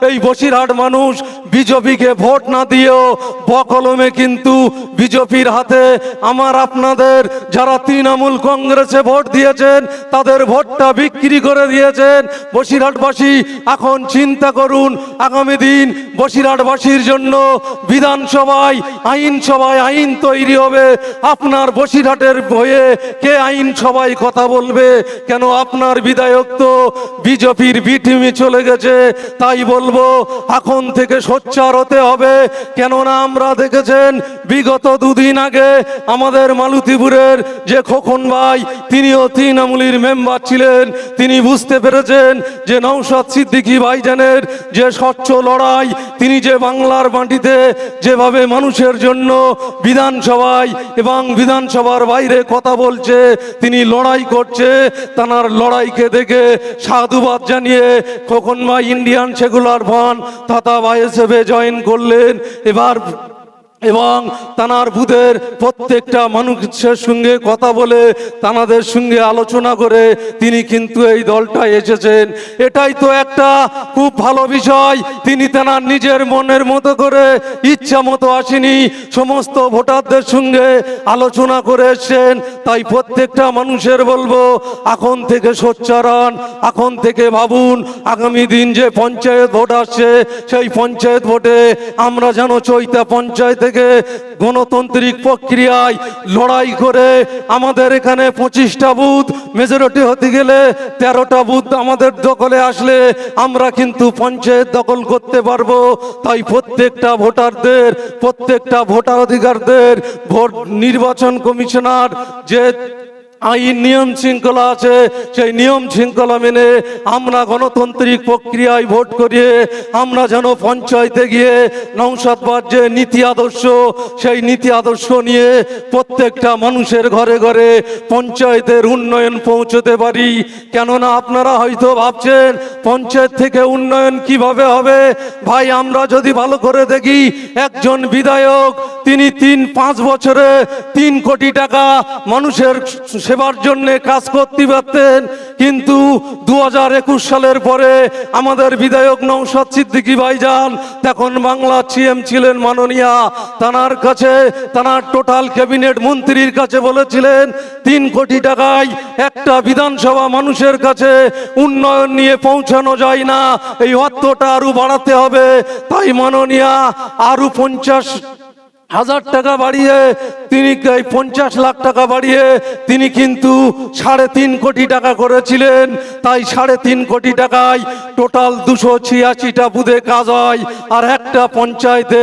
এই বসিরহাট মানুষ বিজেপিকে ভোট না দিয়েও বকলমে কিন্তু বিজেপির হাতে আমার আপনাদের যারা তৃণমূল কংগ্রেসে ভোট দিয়েছেন তাদের ভোটটা বিক্রি করে দিয়েছেন। বসিরহাটবাসী এখন চিন্তা করুন, আগামী দিন বসিরহাটবাসীর জন্য বিধানসভায় আইনসভায় আইন তৈরি হবে। আপনার বসিরহাটের হয়ে কে আইনসভায় কথা বলবে? কেন আপনার বিধায়ক তো বিজেপির বি টিমে চলে গেছে। তাই বলবো এখন থেকে সোচ্চার হতে হবে। কেননা আমরা দেখেছেন বিগত দুদিন আগে আমাদের মালতীপুরের যে খোকন ভাই, তিনিও তৃণমূলের মেম্বার ছিলেন, তিনি বুঝতে পেরেছেন যে নওশাদ সিদ্দিকী ভাইজানের যে স্বচ্ছ লড়াই, তিনি যে বাংলার মাটিতে যেভাবে মানুষের জন্য বিধানসভায় এবং বিধানসভার বাইরে কথা বলছে, তিনি লড়াই করছে, তার লড়াইকে দেখে সাধুবাদ জানিয়ে খোকন ভাই ইন্ডিয়ান সেকুলার ফ্রন্ট তথা আইএসএফে জয়েন করলেন। এবং তানার বুথের প্রত্যেকটা মানুষের সঙ্গে কথা বলে তানাদের সঙ্গে আলোচনা করে তিনি কিন্তু এই দলটায় এসেছেন। এটাই তো একটা খুব ভালো বিষয়। তিনি তানার নিজের মনের মতো করে ইচ্ছা মতো আসেনি, সমস্ত ভোটারদের সঙ্গে আলোচনা করে এসেছেন। তাই প্রত্যেকটা মানুষের বলবো এখন থেকে সোচ্চার হন, এখন থেকে ভাবুন আগামী দিন যে পঞ্চায়েত ভোট আসছে সেই পঞ্চায়েত ভোটে আমরা যেন চৈতা পঞ্চায়েত থেকে গণতান্ত্রিক প্রক্রিয়ায় লড়াই করে আমাদের এখানে 25টা বুথ মেজরিটি হতে গেলে 13টা বুথ আমাদের দখলে আসলে আমরা কিন্তু পঞ্চায়েত দখল করতে পারবো। তাই প্রত্যেকটা ভোটারদের, প্রত্যেকটা ভোটার অধিকারদের ভোট নির্বাচন কমিশনার যে আইন নিয়ম শৃঙ্খলা আছে সেই নিয়ম শৃঙ্খলা মেনে আমরা গণতান্ত্রিক প্রক্রিয়ায় ভোট করিয়ে আমরা যেন পঞ্চায়েতে গিয়ে নওশাদবাদ যে নীতি আদর্শ সেই নীতি আদর্শ নিয়ে প্রত্যেকটা মানুষের ঘরে ঘরে পঞ্চায়েতের উন্নয়ন পৌঁছতে পারি। কেননা আপনারা হয়তো ভাবছেন পঞ্চায়েত থেকে উন্নয়ন কিভাবে হবে। ভাই আমরা যদি ভালো করে দেখি, একজন বিধায়ক তিনি 3-5 বছরে 3 কোটি টাকা মানুষের সেবার জন্য কাজ করতে পারতেন, কিন্তু 2021 সালের পরে আমাদের বিধায়ক নওশাদ সিদ্দিকী ভাইজান তখন বাংলা সিএম ছিলেন মাননীয়া, তানার কাছে তানার টোটাল ক্যাবিনেট মন্ত্রীর কাছে বলেছিলেন 3 কোটি টাকায় একটা বিধানসভা মানুষের কাছে উন্নয়ন নিয়ে পৌঁছানো যায় না, এই অর্থটা আরো বাড়াতে হবে। তাই মাননীয়া আরো 50,000 টাকা বাড়িয়ে তিনি 50 লাখ টাকা বাড়িয়ে তিনি কিন্তু 3.5 কোটি টাকা করেছিলেন। তাই 3.5 কোটি টাকায় টোটাল 286টা বুথে কাজ হয়। আর একটা পঞ্চায়েতে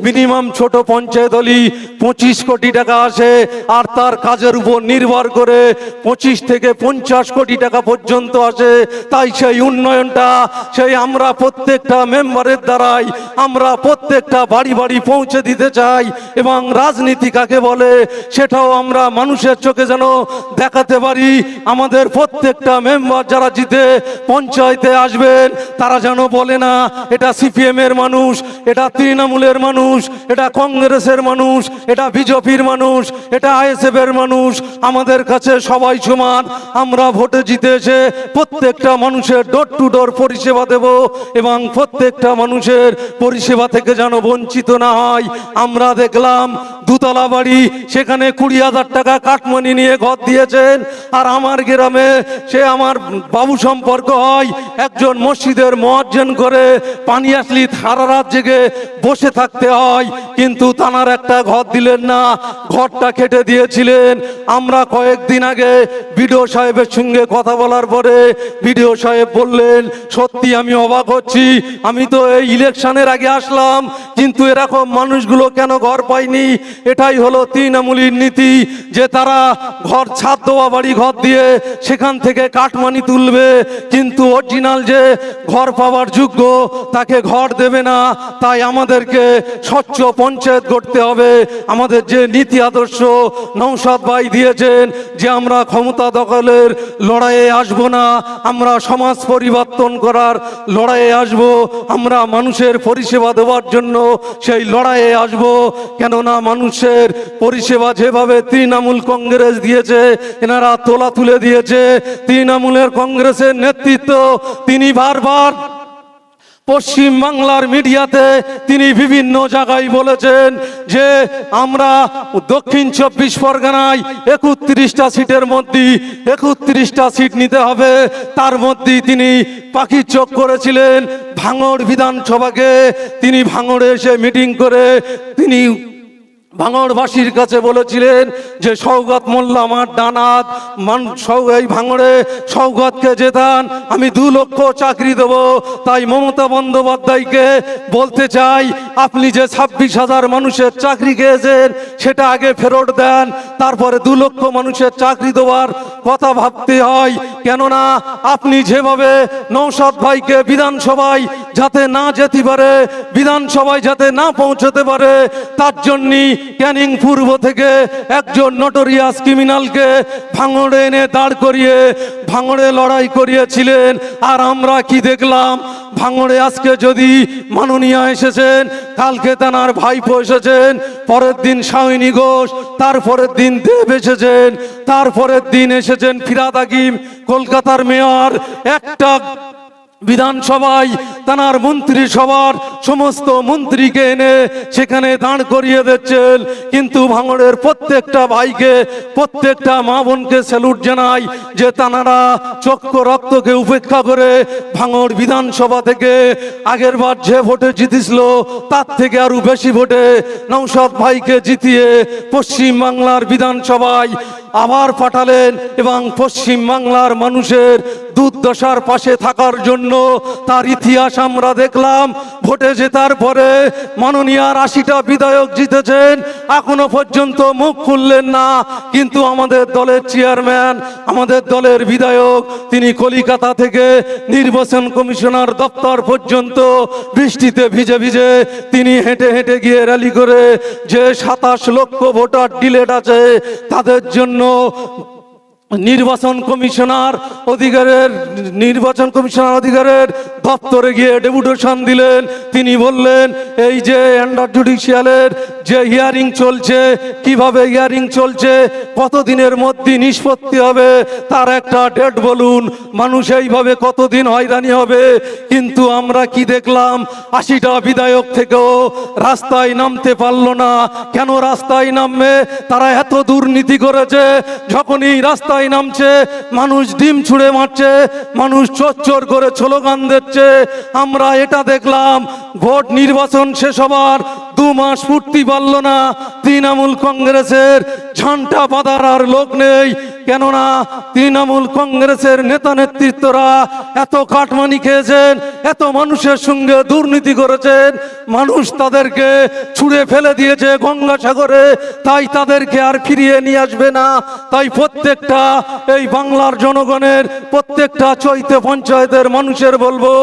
মিনিমাম ছোট পঞ্চায়েত হলি 25 কোটি টাকা আসে, আর তার কাজের উপর নির্ভর করে 25 থেকে 50 কোটি টাকা পর্যন্ত আসে। তাই সেই উন্নয়নটা সেই আমরা প্রত্যেকটা মেম্বারের দ্বারাই আমরা প্রত্যেকটা বাড়ি বাড়ি পৌঁছে দিতে চাই। এবং রাজনীতি কাকে বলে সেটাও আমরা মানুষের চোখে যেন দেখাতে পারি। আমাদের প্রত্যেকটা মেম্বার যারা জিতে পঞ্চায়েতে আসবেন তারা যেন বলে না এটা সিপিএম এর মানুষ, এটা তৃণমূলের মানুষ, এটা কংগ্রেসের মানুষ, এটা বিজেপির মানুষ, এটা আইএসএফ এর মানুষ, আমাদের কাছে সবাই সমান। আমরা ভোটে জিতে এসে প্রত্যেকটা মানুষের ডোর টু ডোর পরিষেবা দেব এবং প্রত্যেকটা মানুষের পরিষেবা থেকে যেন বঞ্চিত না হয়। আমরা দেখলাম দুতলা বাড়ি, সেখানে 20,000 টাকা কাটমানি নিয়ে ঘর দিয়েছেন। আর আমার গ্রামে সে আমার বাবু সম্পর্ক হয়, একজন মসজিদের মুয়াজ্জিন করে পানি আসলি সারা রাত জেগে বসে থাকতে হয়, কিন্তু তানার একটা ঘর দিলেন না, ঘরটা কেটে দিয়েছিলেন। আমরা কয়েকদিন আগে বিডিও সাহেবের সঙ্গে কথা বলার পরে বিডিও সাহেব বললেন সত্যি আমি অবাক হচ্ছি, আমি তো এই ইলেকশনের আগে আসলাম কিন্তু এরকম মানুষগুলো কেন ঘর পায়নি। এটাই হলো তৃণমূলের নীতি, যে তারা ঘর ছাদ দেওয়া বাড়ি ঘর দিয়ে সেখান থেকে কাটমানি তুলবে, কিন্তু অরিজিনাল যে ঘর পাওয়ার যোগ্য তাকে ঘর দেবে না। তাই আমাদেরকে স্বচ্ছ পঞ্চায়েত করতে হবে। আমাদের যে নীতি আদর্শ নওশাদ ভাই দিয়েছেন যে আমরা ক্ষমতা দখলের লড়াইয়ে আসবো না, আমরা সমাজ পরিবর্তন করার লড়াইয়ে আসব, আমরা মানুষের পরিষেবা দেওয়ার জন্য সেই লড়াইয়ে আসব। কেননা মানুষের পরিষেবা যেভাবে তৃণমূল কংগ্রেস দিয়েছে, এনারা তোলা তুলে দিয়েছে। তৃণমূলের কংগ্রেসের নেতৃত্ব তিনি বারবার পশ্চিম বাংলার মিডিয়াতে তিনি বিভিন্ন জায়গায় বলেছেন যে আমরা দক্ষিণ 24 পরগনায় 31টা সিটের মধ্যে 31টা সিট নিতে হবে। তার মধ্যে তিনি পাখির চোখ করেছিলেন ভাঙড় বিধানসভাকে। তিনি ভাঙড়ে এসে মিটিং করে তিনি ভাঙড়বাসীর কাছে বলেছিলেন যে সৌগত মোল্লা আমার ডানাত এই ভাঙড়ে সৌগতকে জেতান, আমি 2 লক্ষ চাকরি দেব। তাই মমতা বন্দ্যোপাধ্যায়কে বলতে চাই, আপনি যে 26,000 মানুষের চাকরি খেয়েছেন সেটা আগে ফেরত দেন, তারপরে 2 লক্ষ মানুষের চাকরি দেওয়ার কথা ভাবতে হয়। কেননা আপনি যেভাবে নওশাদ ভাইকে বিধানসভায় যাতে না যেতে পারে, বিধানসভায় যাতে না পৌঁছতে পারে, তার জন্যই ক্যানিং পূর্ব থেকে একজন নটোরিয়াস ক্রিমিনালকে ভাঙড়ে এনে দাঁড় করিয়ে ভাঙড়ে লড়াই করিয়েছিলেন। আর আমরা কি দেখলাম, ভাঙড়ে আজকে যদি মাননীয়া এসেছেন, কালকে তানার ভাইপো এসেছেন, পরের দিন শাহিনী ঘোষ, তারপরের দিন দেব এসেছেন, তারপরের দিন এসেছেন ফিরাদ হাকিম, কলকাতার মেয়র। একটা বিধানসভায় তানার মন্ত্রিসভার সমস্ত মন্ত্রীকে এনে সেখানে দাঁড় করিয়ে দিচ্ছেন। কিন্তু ভাঙড়ের প্রত্যেকটা ভাইকে, প্রত্যেকটা মা বোনকে স্যালুট জানাই যে তানারা চক্র রক্তকে উপেক্ষা করে ভাঙড় বিধানসভা থেকে আগের বার যে ভোটে জিতেছিল তার থেকে আরো বেশি ভোটে নওশাদ ভাইকে জিতিয়ে পশ্চিম বাংলার বিধানসভায় আবার পাঠালেন এবং পশ্চিম বাংলার মানুষের দুর্দশার পাশে থাকার জন্য তার ইতিহাস আমরা দেখলাম। ভোটে জেতার পরে মাননীয়ার 80টা বিধায়ক জিতেছেন, এখনো পর্যন্ত মুখ খুললেন না। কিন্তু আমাদের দলের চেয়ারম্যান, আমাদের দলের বিধায়ক, তিনি কলিকাতা থেকে নির্বাচন কমিশনার দপ্তর পর্যন্ত বৃষ্টিতে ভিজে ভিজে তিনি হেঁটে হেঁটে গিয়ে র্যালি করে যে 27 লক্ষ ভোটার ডিলেট আছে তাদের জন্য নির্বাচন কমিশনার অধিকারের দপ্তরে গিয়ে ডেপুটেশন দিলেন। তিনি বললেন এই যে আন্ডার জুডিশিয়ালের যে হিয়ারিং চলছে, কিভাবে হিয়ারিং চলছে, কতদিনের মধ্যে নিষ্পত্তি হবে তার একটা ডেট বলুন, মানুষ এইভাবে কতদিন হয়রানি হবে। কিন্তু আমরা কি দেখলাম, 80টা বিধায়ক থেকেও রাস্তায় নামতে পারলো না। কেন রাস্তায় নামবে? তারা এত দুর্নীতি করেছে। যখনই রাস্তায় নামছে মানুষ ডিম ছুঁড়ে মারছে, মানুষ চোর করে স্লোগান দিচ্ছে। আমরা এটা দেখলাম, ভোট নির্বাচন শেষ হবার 2 মাস পূর্তি পারল না, তৃণমূল কংগ্রেসের ঝান্টা বাঁধার আর লোক নেই। কেননা তৃণমূল কংগ্রেসের নেতা নেতৃত্বরা এত কাটমানি খেয়েছেন, এত মানুষের সঙ্গে দুর্নীতি করেছেন, মানুষ তাদেরকে ছুঁড়ে ফেলে দিয়েছে গঙ্গাসাগরে, তাই তাদেরকে আর ফিরিয়ে নিয়ে আসবে না। তাই প্রত্যেকটা এই বাংলার জনগণের, প্রত্যেকটা চৈতে পঞ্চায়েতের মানুষের বলবো,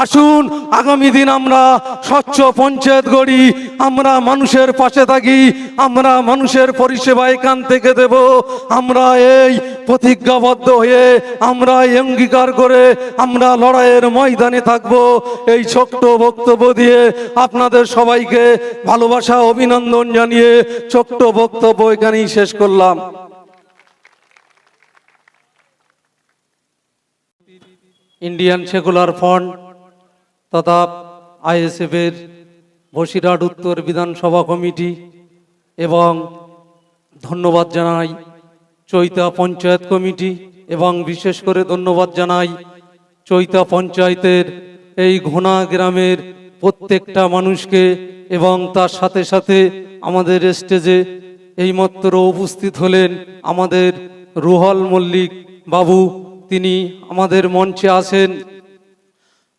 আসুন আগামী দিন আমরা স্বচ্ছ পঞ্চায়েত গড়ি, আমরা মানুষের পাশে থাকি, আমরা মানুষের পরিষেবা এখান থেকে দেব। আমরা এই প্রতিজ্ঞাবদ্ধ হয়ে, আমরা অঙ্গীকার করে আমরা লড়াইয়ের ময়দানে থাকব। এই ছোট্ট বক্তব্য দিয়ে আপনাদের সবাইকে ভালোবাসা অভিনন্দন জানিয়ে ছোট্ট বক্তব্য এখানেই শেষ করলাম। ইন্ডিয়ান সেকুলার ফ্রন্ট তথা আইএসএফ এর বসিরহাট উত্তর বিধানসভা কমিটি এবং ধন্যবাদ জানাই চৈতা পঞ্চায়েত কমিটি এবং বিশেষ করে ধন্যবাদ জানাই চৈতা পঞ্চায়েতের এই ঘোনা গ্রামের প্রত্যেকটা মানুষকে এবং তার সাথে সাথে আমাদের স্টেজে এইমাত্র উপস্থিত হলেন আমাদের রুহল মল্লিক বাবু, তিনি আমাদের মঞ্চে আছেন।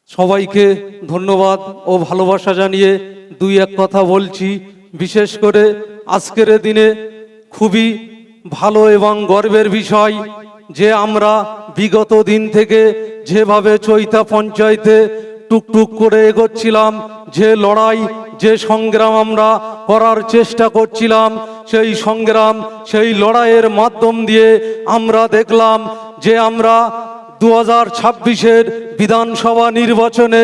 সবাইকে ধন্যবাদ ও ভালোবাসা জানিয়ে 2-1 কথা বলছি। বিশেষ করে আজকের দিনে খুবই ভালো এবং গর্বের বিষয় যে আমরা বিগত দিন থেকে যেভাবে চৈতা পঞ্চায়েতে টুকটুক করে এগোচ্ছিলাম, যে লড়াই, যে সংগ্রাম আমরা করার চেষ্টা করছিলাম, সেই সংগ্রাম, সেই লড়াইয়ের মাধ্যম দিয়ে আমরা দেখলাম যে আমরা 2026-এর বিধানসভা নির্বাচনে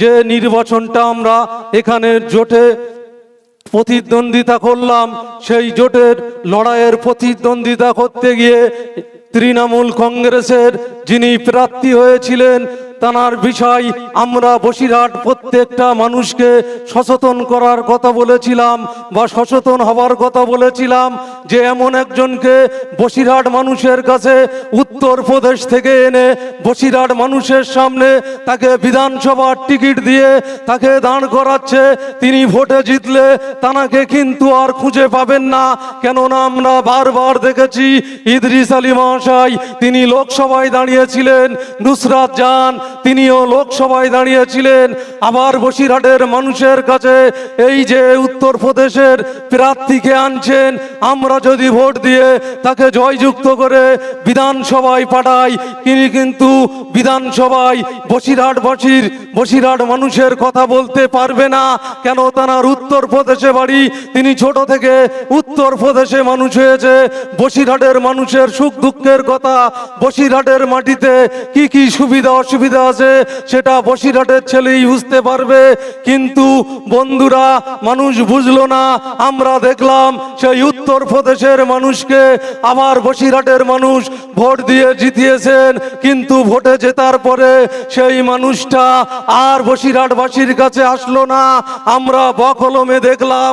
যে নির্বাচনটা আমরা এখানে জোটে প্রতিদ্বন্দ্বিতা করলাম, সেই জোটের লড়াইয়ের প্রতিদ্বন্দ্বিতা করতে গিয়ে তৃণমূল কংগ্রেসের যিনি প্রার্থী হয়েছিলেন তানার বিষয় আমরা বসিরহাট প্রত্যেকটা মানুষকে সচেতন করার কথা বলেছিলাম বা সচেতন হবার কথা বলেছিলাম যে এমন একজনকে বসিরহাট মানুষের কাছে উত্তরপ্রদেশ থেকে এনে বসিরহাট মানুষের সামনে তাকে বিধানসভার টিকিট দিয়ে তাকে দাঁড় করাচ্ছে। তিনি ভোটে জিতলে তানাকে কিন্তু আর খুঁজে পাবেন না, কেননা আমরা বারবার দেখেছি ইদ্রিস আলী মহাশয় তিনি লোকসভায় দাঁড়িয়েছিলেন, নুসরাত জাহান তিনিও লোকসভায় দাঁড়িয়েছিলেন। আবার বসিরহাটের মানুষের কাছে এই যে উত্তরপ্রদেশের প্রার্থীকে আনছেন, আমরা যদি ভোট দিয়ে তাকে জয়যুক্ত করে বিধানসভায় পাঠাই, তিনি কিন্তু বিধানসভায় বসিরহাট মানুষের কথা বলতে পারবে না। কেন? তার উত্তরপ্রদেশে বাড়ি, তিনি ছোট থেকে উত্তরপ্রদেশে মানুষ হয়েছে। বসিরহাটের মানুষের সুখ দুঃখের কথা, বসিরহাটের মাটিতে কি কি সুবিধা অসুবিধা আছে সেটা বসিরহাটের ছেলেই বুঝতে পারবে। কিন্তু বন্ধুরা, মানুষ বুঝলো না। আমরা দেখলাম সেই উত্তরপ্রদেশের মানুষকে আবার বসিরহাটের মানুষ ভোট দিয়ে জিতিয়েছেন, কিন্তু ভোটে জেতার পরে সেই মানুষটা আর বসিরহাটবাসীর কাছে আসলো না। আমরা বকলমে দেখলাম